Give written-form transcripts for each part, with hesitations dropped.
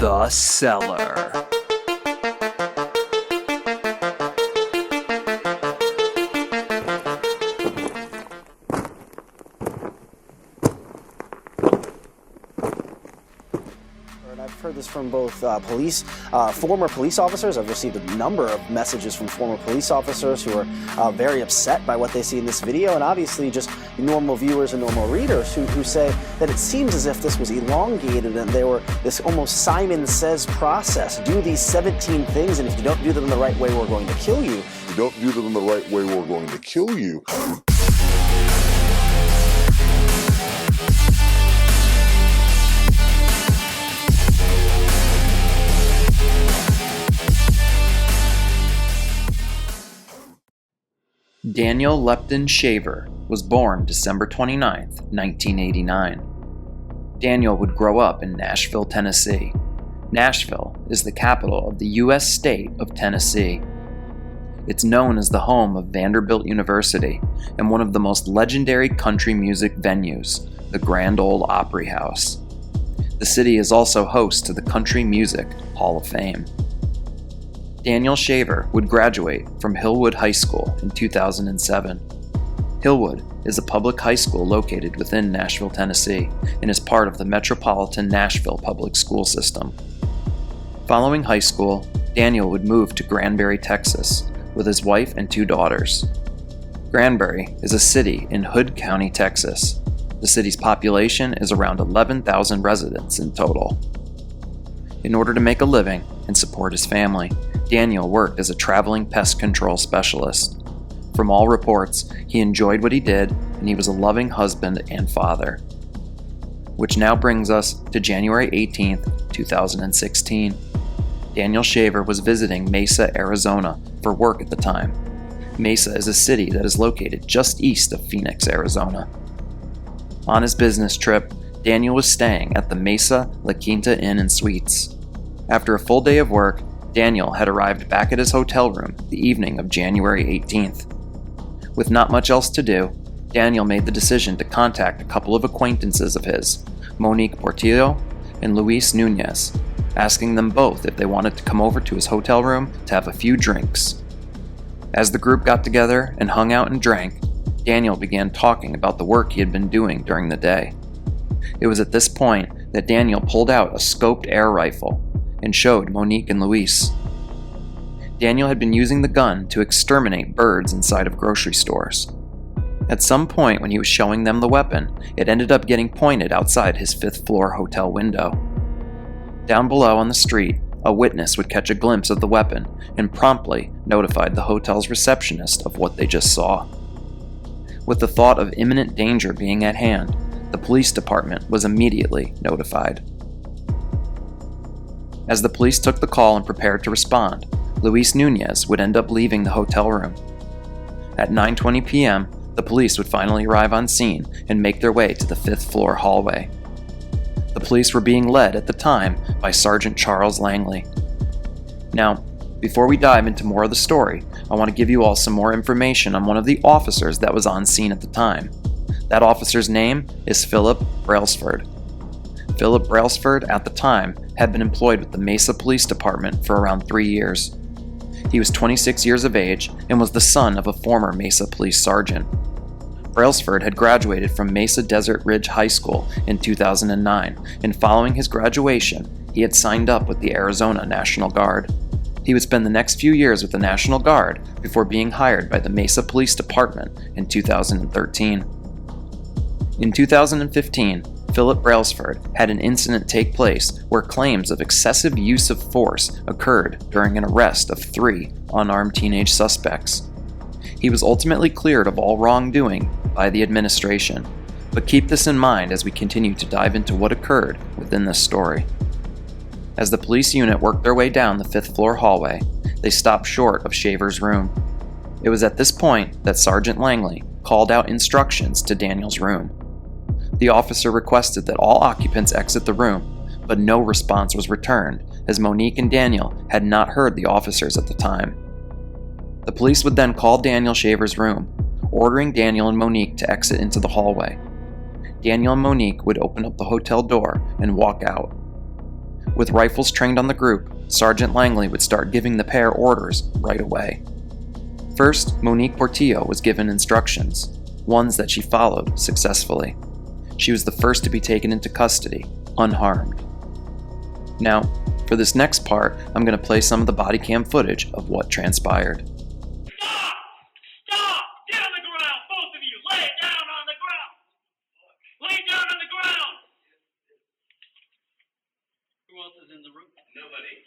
The Cellar. I've heard this from both former police officers. I've received a number of messages from former police officers who are very upset by what they see in this video, and obviously just normal viewers and normal readers who say that it seems as if this was elongated and they were this almost Simon Says process. Do these 17 things, and if you don't do them in the right way, we're going to kill you. If you don't do them in the right way, we're going to kill you. Daniel Lepton Shaver was born December 29, 1989. Daniel would grow up in Nashville, Tennessee. Nashville is the capital of the U.S. state of Tennessee. It's known as the home of Vanderbilt University and one of the most legendary country music venues, the Grand Ole Opry House. The city is also host to the Country Music Hall of Fame. Daniel Shaver would graduate from Hillwood High School in 2007. Hillwood is a public high school located within Nashville, Tennessee, and is part of the Metropolitan Nashville Public School System. Following high school, Daniel would move to Granbury, Texas, with his wife and 2 daughters. Granbury is a city in Hood County, Texas. The city's population is around 11,000 residents in total. In order to make a living and support his family, Daniel worked as a traveling pest control specialist. From all reports, he enjoyed what he did, and he was a loving husband and father. Which now brings us to January 18th, 2016. Daniel Shaver was visiting Mesa, Arizona for work at the time. Mesa is a city that is located just east of Phoenix, Arizona. On his business trip, Daniel was staying at the Mesa La Quinta Inn and Suites. After a full day of work, Daniel had arrived back at his hotel room the evening of January 18th. With not much else to do, Daniel made the decision to contact a couple of acquaintances of his, Monique Portillo and Luis Nunez, asking them both if they wanted to come over to his hotel room to have a few drinks. As the group got together and hung out and drank, Daniel began talking about the work he had been doing during the day. It was at this point that Daniel pulled out a scoped air rifle and showed Monique and Luis. Daniel had been using the gun to exterminate birds inside of grocery stores. At some point when he was showing them the weapon, it ended up getting pointed outside his 5th floor hotel window. Down below on the street, a witness would catch a glimpse of the weapon and promptly notified the hotel's receptionist of what they just saw. With the thought of imminent danger being at hand, the police department was immediately notified. As the police took the call and prepared to respond, Luis Nunez would end up leaving the hotel room. At 9:20 p.m., the police would finally arrive on scene and make their way to the 5th floor hallway. The police were being led at the time by Sergeant Charles Langley. Now, before we dive into more of the story, I want to give you all some more information on one of the officers that was on scene at the time. That officer's name is Phillip Brailsford. Phillip Brailsford, at the time, had been employed with the Mesa Police Department for around 3 years. He was 26 years of age and was the son of a former Mesa Police Sergeant. Brailsford had graduated from Mesa Desert Ridge High School in 2009, and following his graduation, he had signed up with the Arizona National Guard. He would spend the next few years with the National Guard before being hired by the Mesa Police Department in 2013. In 2015, Phillip Brailsford had an incident take place where claims of excessive use of force occurred during an arrest of 3 unarmed teenage suspects. He was ultimately cleared of all wrongdoing by the administration, but keep this in mind as we continue to dive into what occurred within this story. As the police unit worked their way down the 5th floor hallway, they stopped short of Shaver's room. It was at this point that Sergeant Langley called out instructions to Daniel's room. The officer requested that all occupants exit the room, but no response was returned, as Monique and Daniel had not heard the officers at the time. The police would then call Daniel Shaver's room, ordering Daniel and Monique to exit into the hallway. Daniel and Monique would open up the hotel door and walk out. With rifles trained on the group, Sergeant Langley would start giving the pair orders right away. First, Monique Portillo was given instructions, ones that she followed successfully. She was the first to be taken into custody, unharmed. Now, for this next part, I'm going to play some of the body cam footage of what transpired. Stop! Stop! Get on the ground, both of you! Lay down on the ground! Lay down on the ground! Who else is in the room? Nobody.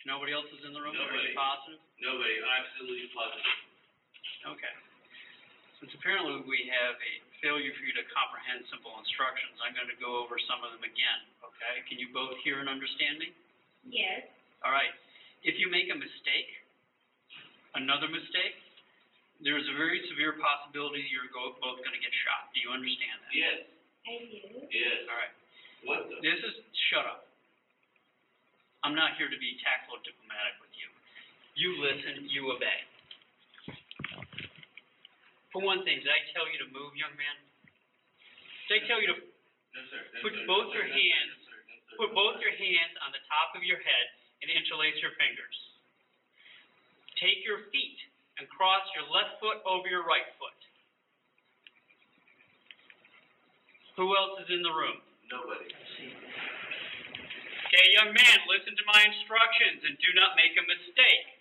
Nobody else is in the room? Nobody. Are you positive? Nobody. Absolutely positive. Okay. Since apparently we have a failure for you to comprehend simple instructions, I'm going to go over some of them again, okay? Can you both hear and understand me? Yes. All right. If you make a mistake, another mistake, there's a very severe possibility you're both going to get shot. Do you understand that? Yes. I do. Yes. All right. What the? This is, shut up. I'm not here to be tactful or diplomatic with you. You listen, you obey. For one thing, did I tell you to move, young man? Did I tell you to No, sir. No, put sir. both No, your sir. hands, No, sir. No, sir. put both your hands on the top of your head and interlace your fingers. Take your feet and cross your left foot over your right foot. Who else is in the room? Nobody. Okay, young man, listen to my instructions and do not make a mistake.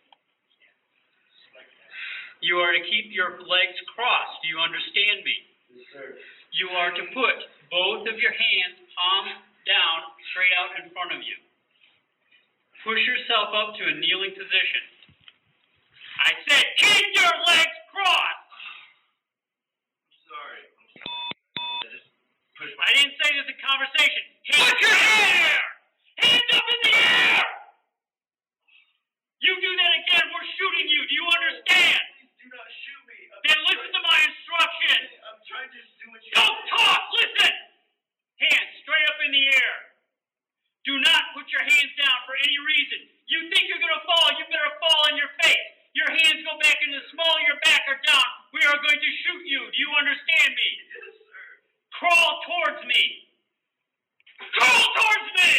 You are to keep your legs crossed. Do you understand me? Yes, sir. You are to put both of your hands palm down, straight out in front of you. Push yourself up to a kneeling position. I said, keep your legs crossed! I'm sorry. I just pushed my... I didn't say this in conversation. Hands in the air! Hands up in the air! You do that again, we're shooting you. Do you understand? Do not shoot me. Then listen to my instructions. I'm trying to just do what you... Don't talk! Listen! Hands straight up in the air. Do not put your hands down for any reason. You think you're going to fall, you better fall on your face. Your hands go back in the small of your back or down. We are going to shoot you. Do you understand me? Yes, sir. Crawl towards me. Crawl towards me!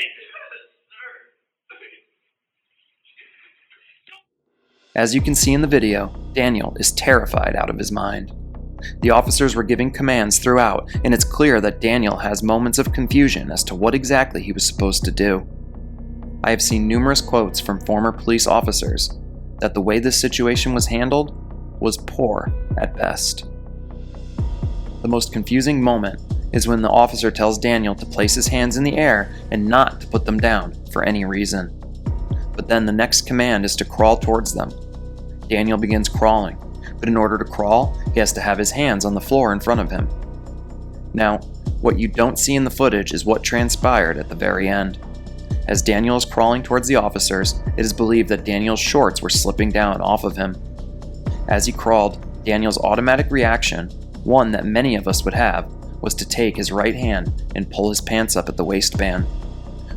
As you can see in the video, Daniel is terrified out of his mind. The officers were giving commands throughout, and it's clear that Daniel has moments of confusion as to what exactly he was supposed to do. I have seen numerous quotes from former police officers that the way this situation was handled was poor at best. The most confusing moment is when the officer tells Daniel to place his hands in the air and not to put them down for any reason. But then the next command is to crawl towards them. Daniel begins crawling, but in order to crawl, he has to have his hands on the floor in front of him. Now, what you don't see in the footage is what transpired at the very end. As Daniel is crawling towards the officers, it is believed that Daniel's shorts were slipping down off of him. As he crawled, Daniel's automatic reaction, one that many of us would have, was to take his right hand and pull his pants up at the waistband.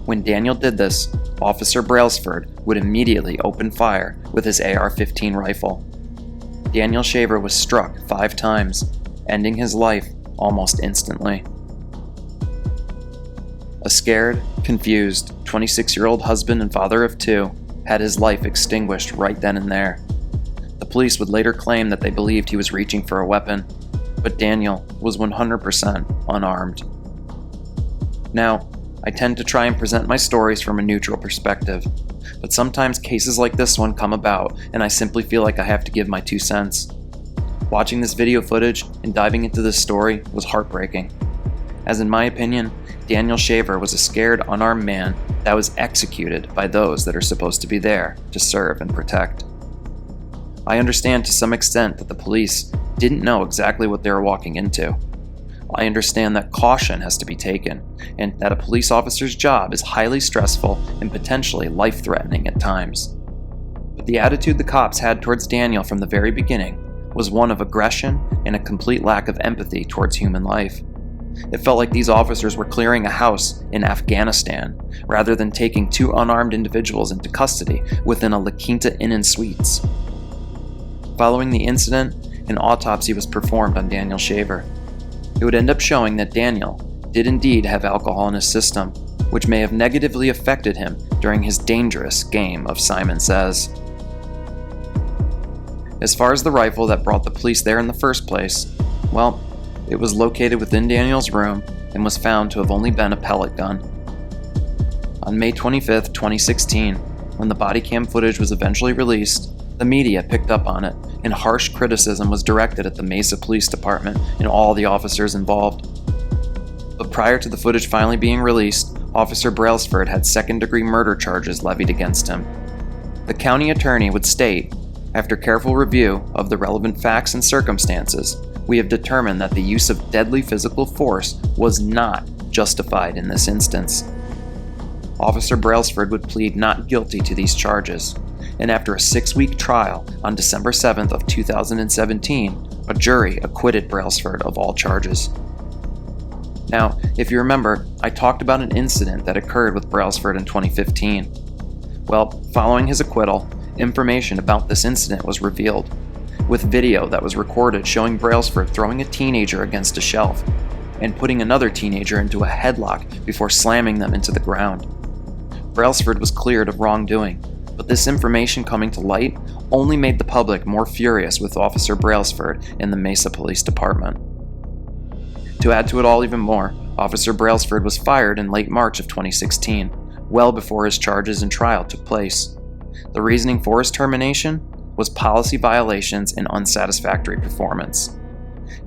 When Daniel did this, Officer Brailsford would immediately open fire with his AR-15 rifle. Daniel Shaver was struck 5 times, ending his life almost instantly. A scared, confused, 26-year-old husband and father of 2 had his life extinguished right then and there. The police would later claim that they believed he was reaching for a weapon, but Daniel was 100% unarmed. Now, I tend to try and present my stories from a neutral perspective, but sometimes cases like this one come about and I simply feel like I have to give my 2 cents. Watching this video footage and diving into this story was heartbreaking, as in my opinion, Daniel Shaver was a scared, unarmed man that was executed by those that are supposed to be there to serve and protect. I understand to some extent that the police didn't know exactly what they were walking into. I understand that caution has to be taken, and that a police officer's job is highly stressful and potentially life-threatening at times. But the attitude the cops had towards Daniel from the very beginning was one of aggression and a complete lack of empathy towards human life. It felt like these officers were clearing a house in Afghanistan, rather than taking 2 unarmed individuals into custody within a La Quinta Inn and Suites. Following the incident, an autopsy was performed on Daniel Shaver. It would end up showing that Daniel did indeed have alcohol in his system, which may have negatively affected him during his dangerous game of Simon Says. As far as the rifle that brought the police there in the first place, well, it was located within Daniel's room and was found to have only been a pellet gun. On May 25, 2016, when the body cam footage was eventually released, the media picked up on it, and harsh criticism was directed at the Mesa Police Department and all the officers involved. But prior to the footage finally being released, Officer Brailsford had second-degree murder charges levied against him. The county attorney would state, "After careful review of the relevant facts and circumstances, we have determined that the use of deadly physical force was not justified in this instance." Officer Brailsford would plead not guilty to these charges, and after a 6-week trial on December 7th of 2017, a jury acquitted Brailsford of all charges. Now, if you remember, I talked about an incident that occurred with Brailsford in 2015. Well, following his acquittal, information about this incident was revealed, with video that was recorded showing Brailsford throwing a teenager against a shelf and putting another teenager into a headlock before slamming them into the ground. Brailsford was cleared of wrongdoing, but this information coming to light only made the public more furious with Officer Brailsford and the Mesa Police Department. To add to it all even more, Officer Brailsford was fired in late March of 2016, well before his charges and trial took place. The reasoning for his termination was policy violations and unsatisfactory performance.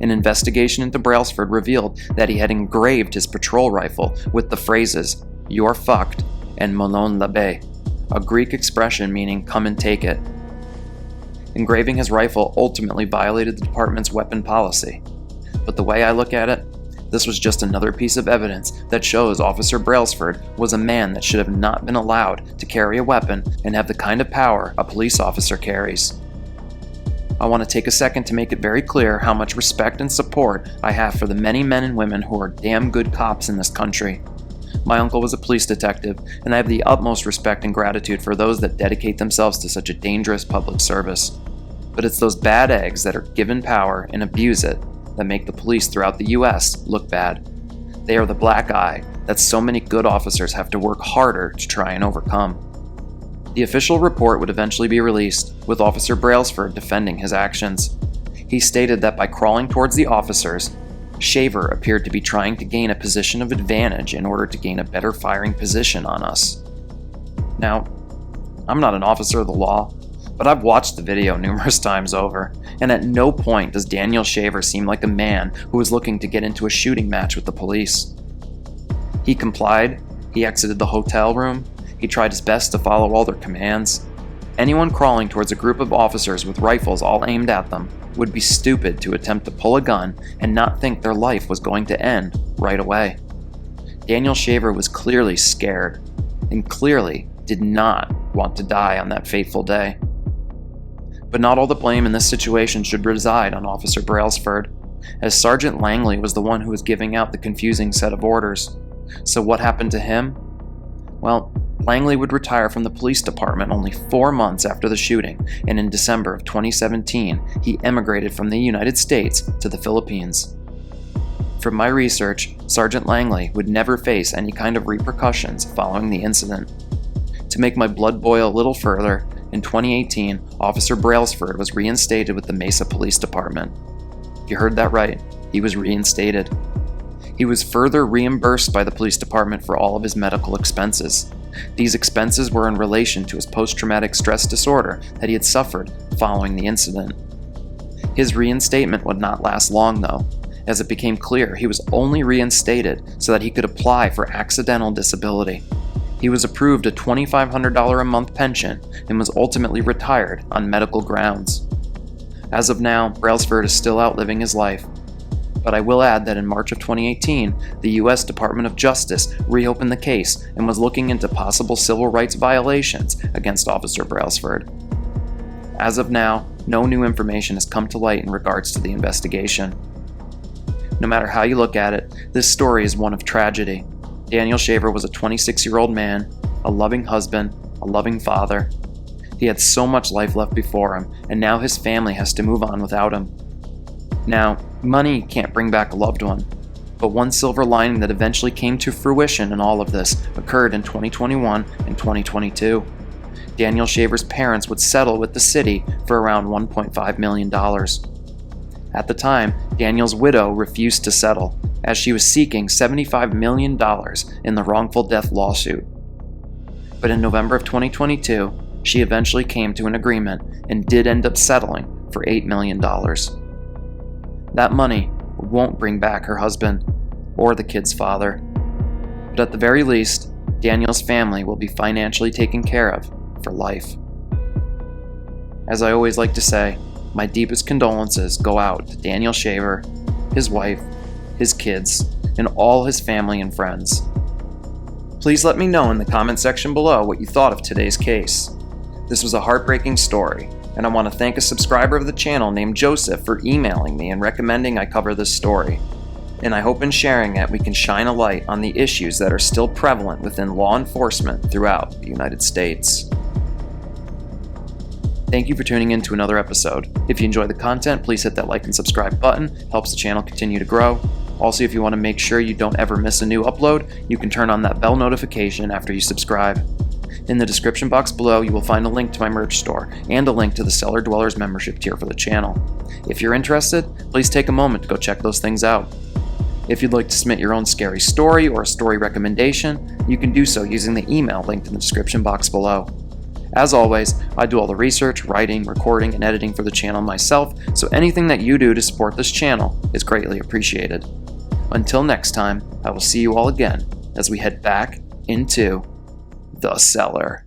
An investigation into Brailsford revealed that he had engraved his patrol rifle with the phrases, "You're fucked," and "Molon labe," a Greek expression meaning "come and take it." Engraving his rifle ultimately violated the department's weapon policy. But the way I look at it, this was just another piece of evidence that shows Officer Brailsford was a man that should have not been allowed to carry a weapon and have the kind of power a police officer carries. I want to take a second to make it very clear how much respect and support I have for the many men and women who are damn good cops in this country. My uncle was a police detective, and I have the utmost respect and gratitude for those that dedicate themselves to such a dangerous public service. But it's those bad eggs that are given power and abuse it that make the police throughout the US look bad. They are the black eye that so many good officers have to work harder to try and overcome. The official report would eventually be released, with Officer Brailsford defending his actions. He stated that by crawling towards the officers, Shaver appeared to be trying to gain a position of advantage in order to gain a better firing position on us. Now, I'm not an officer of the law, but I've watched the video numerous times over, and at no point does Daniel Shaver seem like a man who was looking to get into a shooting match with the police. He complied, he exited the hotel room, he tried his best to follow all their commands. Anyone crawling towards a group of officers with rifles all aimed at them would be stupid to attempt to pull a gun and not think their life was going to end right away. Daniel Shaver was clearly scared, and clearly did not want to die on that fateful day. But not all the blame in this situation should reside on Officer Brailsford, as Sergeant Langley was the one who was giving out the confusing set of orders. So what happened to him? Well, Langley would retire from the police department only 4 months after the shooting, and in December of 2017, he emigrated from the United States to the Philippines. From my research, Sergeant Langley would never face any kind of repercussions following the incident. To make my blood boil a little further, in 2018, Officer Brailsford was reinstated with the Mesa Police Department. You heard that right, he was reinstated. He was further reimbursed by the police department for all of his medical expenses. These expenses were in relation to his post-traumatic stress disorder that he had suffered following the incident. His reinstatement would not last long though, as it became clear he was only reinstated so that he could apply for accidental disability. He was approved a $2,500 a month pension and was ultimately retired on medical grounds. As of now, Brailsford is still out living his life. But I will add that in March of 2018, the U.S. Department of Justice reopened the case and was looking into possible civil rights violations against Officer Brailsford. As of now, no new information has come to light in regards to the investigation. No matter how you look at it, this story is one of tragedy. Daniel Shaver was a 26-year-old man, a loving husband, a loving father. He had so much life left before him, and now his family has to move on without him. Now, money can't bring back a loved one, But one silver lining that eventually came to fruition in all of this occurred in 2021 and 2022. Daniel Shaver's parents would settle with the city for around $1.5 million. At the time, Daniel's widow refused to settle, as she was seeking $75 million in the wrongful death lawsuit. But in November of 2022, she eventually came to an agreement and did end up settling for $8 million. That money won't bring back her husband or the kid's father, but at the very least, Daniel's family will be financially taken care of for life. As I always like to say, my deepest condolences go out to Daniel Shaver, his wife, his kids, and all his family and friends. Please let me know in the comment section below what you thought of today's case. This was a heartbreaking story, and I want to thank a subscriber of the channel named Joseph for emailing me and recommending I cover this story. And I hope in sharing it we can shine a light on the issues that are still prevalent within law enforcement throughout the United States. Thank you for tuning in to another episode. If you enjoy the content, please hit that like and subscribe button. It helps the channel continue to grow. Also, if you want to make sure you don't ever miss a new upload, you can turn on that bell notification after you subscribe. In the description box below, you will find a link to my merch store and a link to the Cellar Dwellers membership tier for the channel. If you're interested, please take a moment to go check those things out. If you'd like to submit your own scary story or a story recommendation, you can do so using the email linked in the description box below. As always, I do all the research, writing, recording, and editing for the channel myself, so anything that you do to support this channel is greatly appreciated. Until next time, I will see you all again as we head back into the cellar.